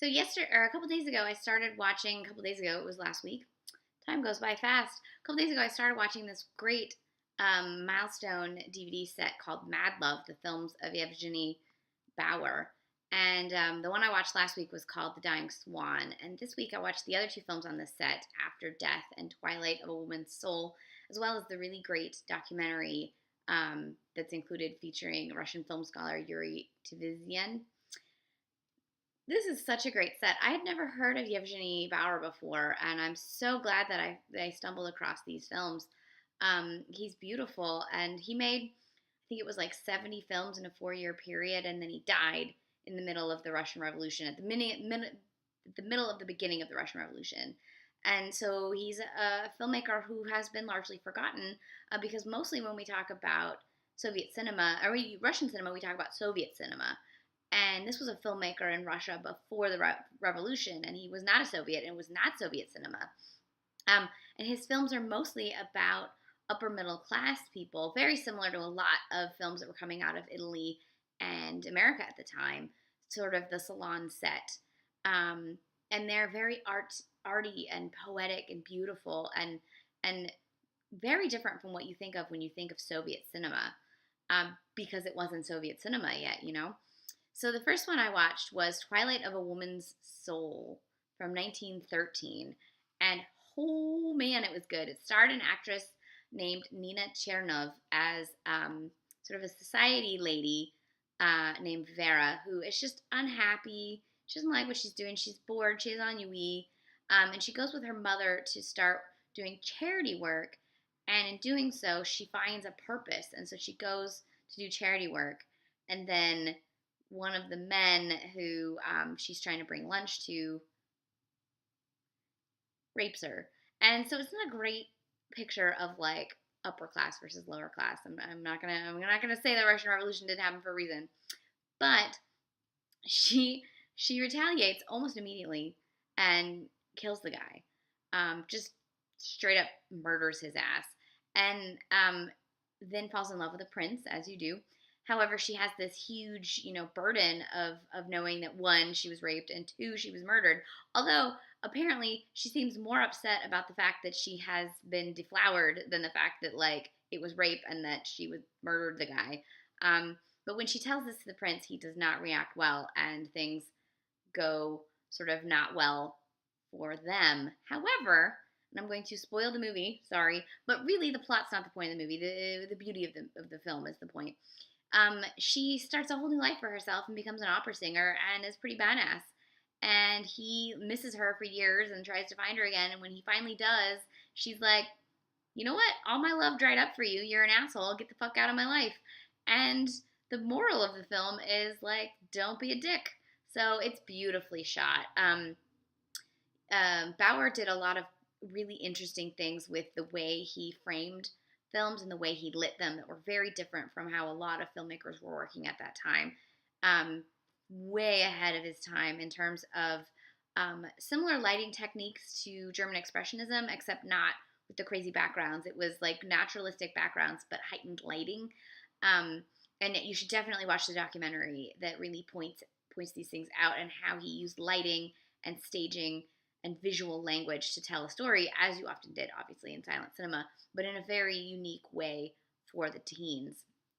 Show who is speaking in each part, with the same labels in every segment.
Speaker 1: So yesterday, or a couple days ago, I started watching. A couple days ago, it was last week. Time goes by fast. A couple days ago, I started watching this great milestone DVD set called Mad Love: The Films of Yevgeni Bauer. And the one I watched last week was called The Dying Swan. And this week, I watched the other two films on the set, After Death and Twilight of a Woman's Soul, as well as the really great documentary that's included featuring Russian film scholar Yuri Tvizyan. This is such a great set. I had never heard of Yevgeny Bauer before, and I'm so glad that I stumbled across these films. He's beautiful, and he made, I think it was like 70 films in a 4-year period, and then he died in the middle of the Russian Revolution, at the middle of the beginning of the Russian Revolution. And so he's a filmmaker who has been largely forgotten because mostly when we talk about Soviet cinema, or Russian cinema, we talk about Soviet cinema. And this was a filmmaker in Russia before the revolution, and he was not a Soviet, and it was not Soviet cinema. And his films are mostly about upper middle class people, very similar to a lot of films that were coming out of Italy and America at the time, sort of the salon set. And they're very arty and poetic and beautiful and very different from what you think of when you think of Soviet cinema, because it wasn't Soviet cinema yet, you know? So the first one I watched was Twilight of a Woman's Soul from 1913. And oh man, it was good. It starred an actress named Nina Chernov as sort of a society lady named Vera, who is just unhappy. She doesn't like what she's doing. She's bored. She has ennui. And she goes with her mother to start doing charity work. And in doing so, she finds a purpose. And so she goes to do charity work. And then one of the men who she's trying to bring lunch to rapes her. And so it's not a great picture of like upper class versus lower class. I'm not gonna say the Russian Revolution didn't happen for a reason, but she retaliates almost immediately and kills the guy. Just straight up murders his ass, and then falls in love with the prince, as you do. However, she has this huge, burden of knowing that, one, she was raped, and two, she was murdered. Although, apparently, she seems more upset about the fact that she has been deflowered than the fact that, like, it was rape and that she murdered the guy. But when she tells this to the prince, he does not react well, and things go sort of not well for them. However, and I'm going to spoil the movie, sorry, but really the plot's not the point of the movie. The beauty of the film is the point. She starts a whole new life for herself and becomes an opera singer and is pretty badass. And he misses her for years and tries to find her again. And when he finally does, she's like, you know what? All my love dried up for you. You're an asshole. Get the fuck out of my life. And the moral of the film is like, don't be a dick. So it's beautifully shot. Bauer did a lot of really interesting things with the way he framed films and the way he lit them that were very different from how a lot of filmmakers were working at that time. Way ahead of his time in terms of similar lighting techniques to German Expressionism, except not with the crazy backgrounds. It was like naturalistic backgrounds, but heightened lighting. And you should definitely watch the documentary that really points these things out and how he used lighting and staging and visual language to tell a story, as you often did, obviously, in silent cinema, but in a very unique way for the teens.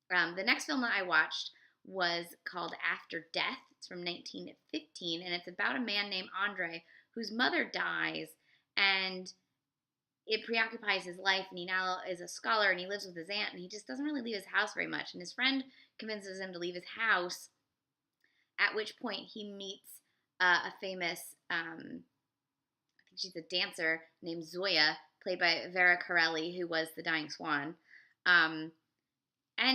Speaker 1: The next film that I watched was called After Death. It's from 1915, and it's about a man named Andre whose mother dies, and it preoccupies his life, and he now is a scholar, and he lives with his aunt, and he just doesn't really leave his house very much, and his friend convinces him to leave his house, at which point he meets a famous she's a dancer named Zoya, played by Vera Carelli, who was the Dying Swan. And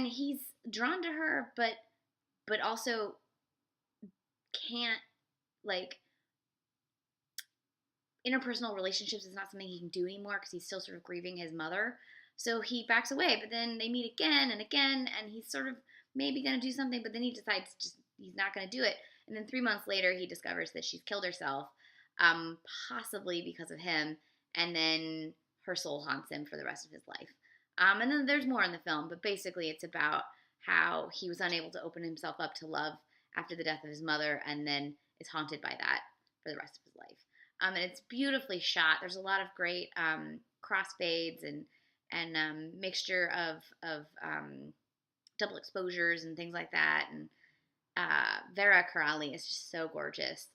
Speaker 1: he's drawn to her, but also can't, like, interpersonal relationships is not something he can do anymore because he's still sort of grieving his mother. So he backs away, but then they meet again and again, and he's sort of maybe going to do something, but then he decides he's not going to do it. And then 3 months later, he discovers that she's killed herself. Possibly because of him, and then her soul haunts him for the rest of his life. And then there's more in the film, but basically it's about how he was unable to open himself up to love after the death of his mother, and then is haunted by that for the rest of his life. And it's beautifully shot. There's a lot of great crossfades and mixture of double exposures and things like that. And Vera Karali is just so gorgeous.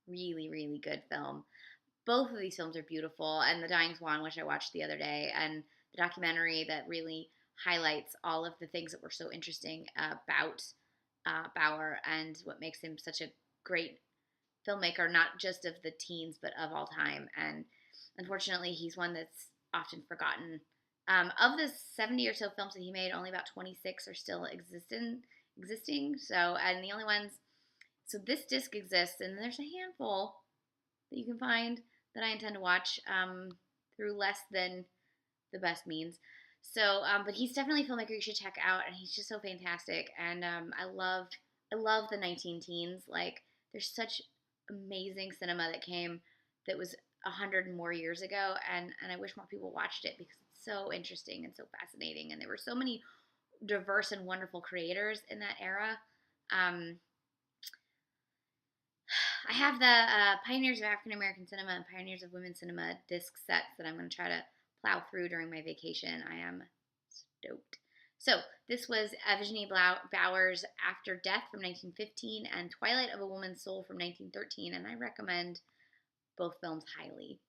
Speaker 1: Really, really good film. Both of these films are beautiful, and The Dying Swan, which I watched the other day, and the documentary that really highlights all of the things that were so interesting about Bauer and what makes him such a great filmmaker, not just of the teens, but of all time. And unfortunately, he's one that's often forgotten. Of the 70 or so films that he made, only about 26 are still existing. So, and the only ones, so this disc exists, and there's a handful that you can find that I intend to watch through less than the best means. So, but he's definitely a filmmaker you should check out, and he's just so fantastic. And I love the 19 teens. Like, there's such amazing cinema that came that was 100 and more years ago, and I wish more people watched it because it's so interesting and so fascinating, and there were so many diverse and wonderful creators in that era. I have the Pioneers of African American Cinema and Pioneers of Women's Cinema disc sets that I'm going to try to plow through during my vacation. I am stoked. So this was Yevgeni Bauer's After Death from 1915 and Twilight of a Woman's Soul from 1913, and I recommend both films highly.